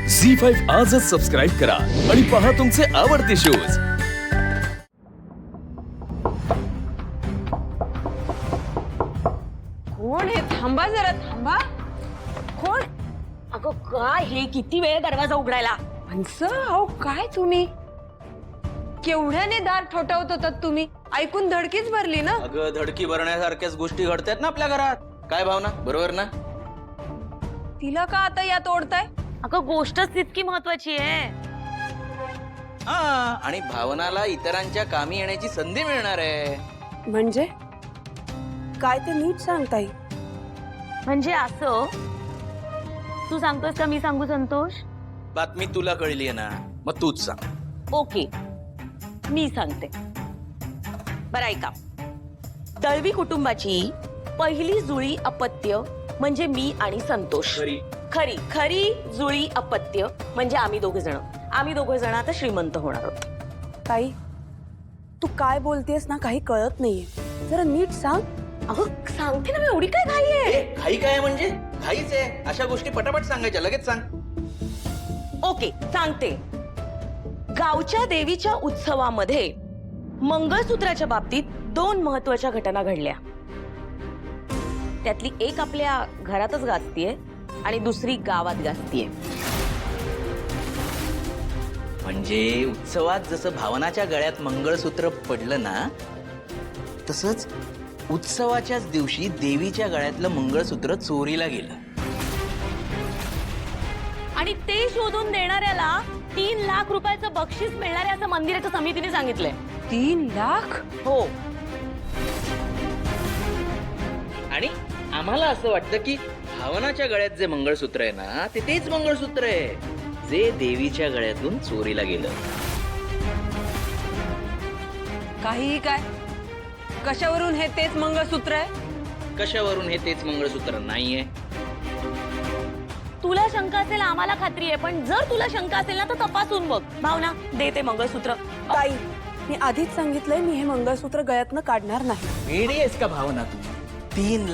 झी5 आजच सबस्क्राईब करा आणि पहा तुमचे आवडते शोज। कोण हे? थांबा जरा थांबा। कोण? अगं काय हे, किती वेळ दरवाजा उघडायला? हंस, अहो काय तुम्ही केवढ्याने दार ठोठावत होतात तुम्ही? ऐकून धडकीच भरली ना? अगं धडकी भरण्यासारख्याच गोष्टी घडतात ना आपल्या घरात। काय भावना, बरोबर ना? तिला का आता यात ओढताय? अगं गोष्टच तितकी महत्वाची आहे। हा, आणि भावनाला इतरांच्या कामी येण्याची संधी मिळणार आहे। म्हणजे काय ते नीट सांगताय? म्हणजे असं, तू सांगतोस का मी सांगू संतोष? बातमी तुला कळली आहे ना, मग तूच सांग। ओके, मी सांगते। बरं ऐका, दळवी कुटुंबाची पहिली जुळी अपत्य म्हणजे मी आणि संतोष। खरी खरी जुळी अपत्य म्हणजे आम्ही दोघे जण आता श्रीमंत होणार आहोत। ताई, तू काय बोलतेस ना, काही कळत नाहीये, जरा नीट सांग। अगं सांगते ना मी, एवढी काय घाई आहे? घाई काय म्हणजे? घाईच आहे, अशा गोष्टी पटापट सांगायच्या, लगेच सांग। ओके सांगते। गावच्या देवीच्या उत्सवामध्ये मंगळसूत्राच्या बाबतीत दोन महत्वाच्या घटना घडल्या। त्यातली एक आपल्या घरातच गाजतीये आणि दुसरी गावात गाजतीये। म्हणजे उत्सवात जसं भावनाच्या गळ्यात मंगळसूत्र पडलं ना, तसंच उत्सवाच्याच दिवशी देवीच्या गळ्यातलं मंगळसूत्र चोरीला गेलं। आणि ते शोधून देणाऱ्याला 3 लाख रुपयाचं बक्षीस मिळणार आहे असं मंदिराच्या समितीने सांगितलंय। 3 लाख? हो। आणि आम्हाला असं वाटतं की भावनाच्या गळ्यात जे मंगळसूत्र आहे ना, ते तेच मंगळसूत्र आहे जे देवीच्या गळ्यातून चोरीला गेलं। काही काय? कशावरून हे तेच मंगळसूत्र आहे? कशावरून हे तेच मंगळसूत्र नाहीये? तुला शंका असेल, आम्हाला खात्री आहे, पण जर तुला शंका असेल ना तर तपासून बघ। भावना, दे ते मंगळसूत्र। ताई, मी आधीच सांगितलंय, मी हे मंगळसूत्र गळ्यातनं काढणार नाही। वेडी आहेस का भावना तू? 3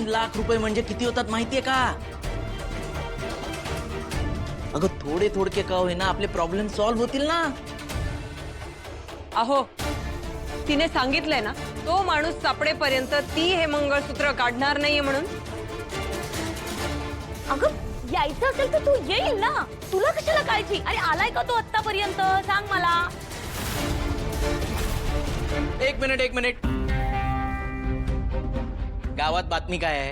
लाख रुपये म्हणजे किती होतात माहितीये का? अगं थोडे थोडके का होईना आपले प्रॉब्लेम सॉल्व्ह होतील ना। अहो, तिने सांगितलंय ना, तो माणूस सापडेपर्यंत ती हे मंगळसूत्र काढणार नाहीये म्हणून। अगं यायचं असेल तर तू येईल ना, तुला कशाला काळजी? अरे आलाय का तो आतापर्यंत? सांग मला। एक मिनिट। गावात बातमी काय आहे?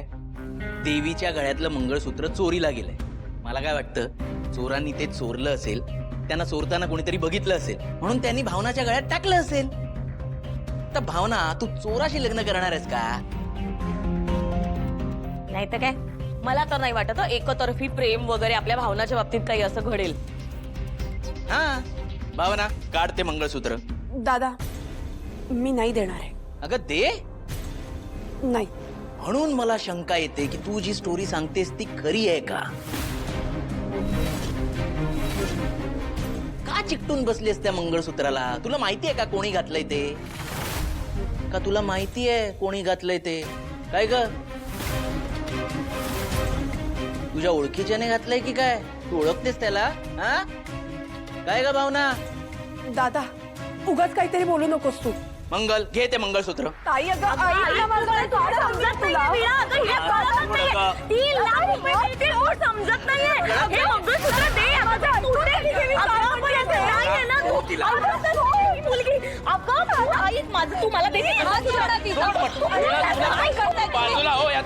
देवीच्या गळ्यातलं मंगळसूत्र चोरीला गेलंय। मला काय वाटतं, चोरांनी ते चोरलं असेल, त्यांना चोरताना कोणीतरी बघितलं असेल, म्हणून त्यांनी भावनाच्या गळ्यात टाकलं असेल। तर भावना, तू चोराशी लग्न करणार आहेस का? नाही तर काय, मला तर नाही वाटत एकतर्फी प्रेम वगैरे आपल्या भावनाच्या बाबतीत काही असं घडेल। हा भावना, काढ ते मंगळसूत्र। दादा, मी नाही देणार आहे। अगं दे। नाही। म्हणून मला शंका येते की तू जी स्टोरी सांगतेस ती खरी आहे का? का चिकटून बसलीस त्या मंगळसूत्राला? तुला माहितीये का कोणी घातलंय ते? का तुला माहितीये कोणी घातलंय ते? काय ग, तुझ्या ओळखीच्याने घातलंय की काय? तू ओळखतेस त्याला? हा काय ग भावना? दादा, उगाच काहीतरी बोलू नकोस तू। मंगल, घे ते मंगळसूत्र। ताई, अगं ऐक ना माझं, थोडं समजत तुला? समजत नाहीये हे मंगळसूत्र दे। माझं तू मला दे। बाजूला हो या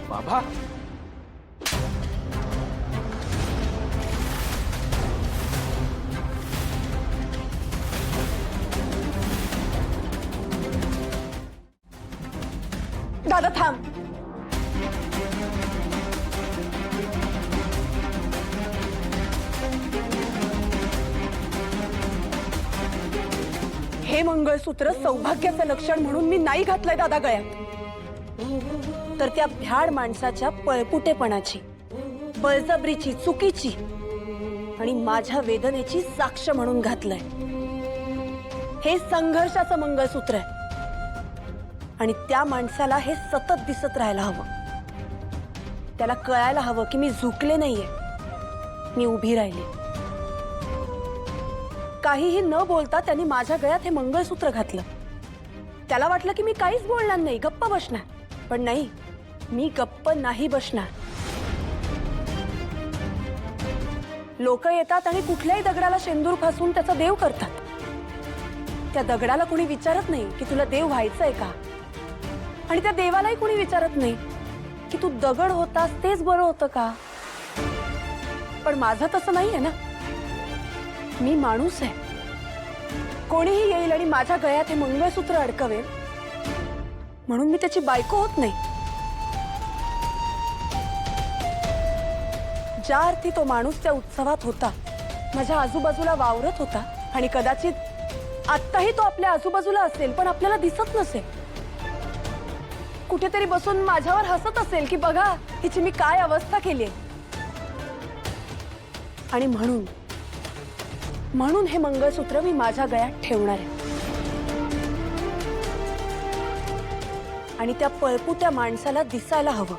बाबा। दादा थांब। हे मंगळसूत्र सौभाग्याचं लक्षण म्हणून मी नाही घातलंय दादा गळ्यात, तर त्या भ्याड माणसाच्या पळपुटेपणाची, बळजबरीची, चुकीची आणि माझ्या वेदनेची साक्ष म्हणून घातलंय। हे संघर्षाचं मंगळसूत्र आहे आणि त्या माणसाला हे सतत दिसत राहायला हवं। त्याला कळायला हवं की मी झुकले नाहीये, मी उभी राहिली. काहीही न बोलता त्यांनी माझ्या गळ्यात हे मंगळसूत्र घातलं. त्याला वाटलं की मी काहीच बोलणार नाही, गप्प बसणार. पण नाही, मी गप्प नाही बसणार. लोक येतात आणि कुठल्याही दगडाला शेंदूर फासून त्याचा देव करतात. त्या दगडाला कोणी विचारत नाही की तुला देव व्हायचंय का, आणि त्या देवालाही कोणी विचारत नाही की तू दगड होतास तेच बरं होतं का. पण माझं तसं नाहीये ना, मी माणूस आहे. कोणीही येईल आणि माझ्या गळ्यात हे मंगळसूत्र अडकवेल म्हणून मी त्याची बायको होत नाही. ज्या अर्थी तो माणूस त्या उत्सवात होता, माझ्या आजूबाजूला वावरत होता, आणि कदाचित आत्ताही तो आपल्या आजूबाजूला असेल पण आपल्याला दिसत नसेल. कुठेतरी बसून माझ्यावर हसत असेल की बघा हिची मी काय अवस्था केली आहे. आणि म्हणून हे मंगळसूत्र मी माझ्या गळ्यात ठेवणार आहे. आणि त्या पळपुट्या माणसाला दिसायला हवं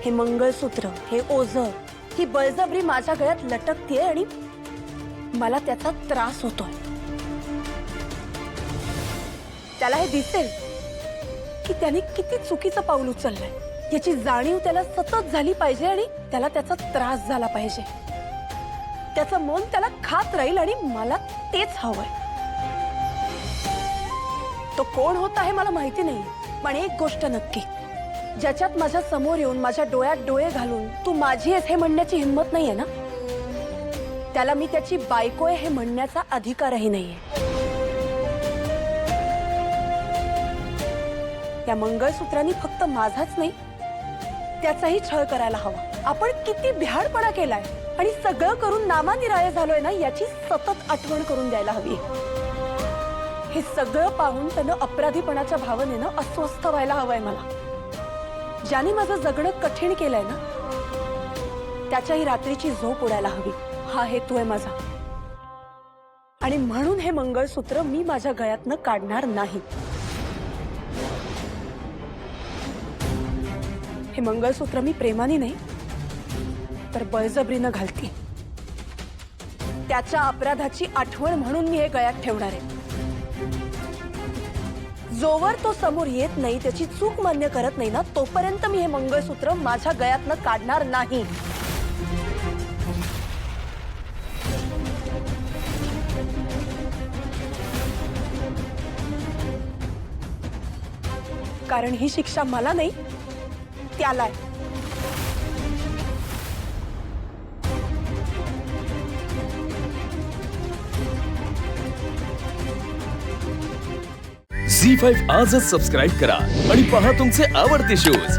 हे मंगळसूत्र, हे ओझर, ही बळजबरी माझ्या गळ्यात लटकतीये आणि मला त्याचा त्रास होतोय. त्याला हे दिसेल की त्याने किती चुकीचं पाऊल उचललंय याची जाणीव त्याला सतत झाली पाहिजे, आणि त्याला त्याचा त्रास झाला पाहिजे. त्याचं मन त्याला खात राहील आणि मला तेच हवंय. तो कोण होता हे मला माहिती नाही, पण एक गोष्ट नक्की, ज्याच्यात माझ्या समोर येऊन माझ्या डोळ्यात डोळे घालून तू माझी आहेस हे म्हणण्याची हिंमत नाहीये ना, त्याला मी त्याची बायको आहे हे म्हणण्याचा अधिकारही नाहीये. या मंगळसूत्रांनी फक्त माझाच नाही त्याचाही छळ करायला हवा. आपण किती भ्याडपणा केलाय आणि सगळं करून नामानिराळे झालोय ना याची सतत आठवण करून द्यायला हवी. हे सगळं पाहून त्यानं अपराधीपणाच्या भावनेनं अस्वस्थ व्हायला हवंय मला. ज्याने माझं जगणं कठीण केलंय ना त्याच्याही रात्रीची झोप उडायला हवी, हा हेतू आहे माझा. आणि म्हणून हे मंगळसूत्र मी माझ्या गळ्यातनं काढणार नाही. हे मंगळसूत्र मी प्रेमाने नाही तर बळजबरीनं घालते. त्याच्या अपराधाची आठवण म्हणून मी हे गळ्यात ठेवणार आहे. जोवर तो समोर येत नाही, त्याची चूक मान्य करत नाही ना, तोपर्यंत मी हे मंगळसूत्र माझ्या गळ्यातनं काढणार नाही. कारण ही शिक्षा मला नाही, त्याला आहे. झी5 आजच सबस्क्राईब करा आणि पहा तुमचे आवडते शोज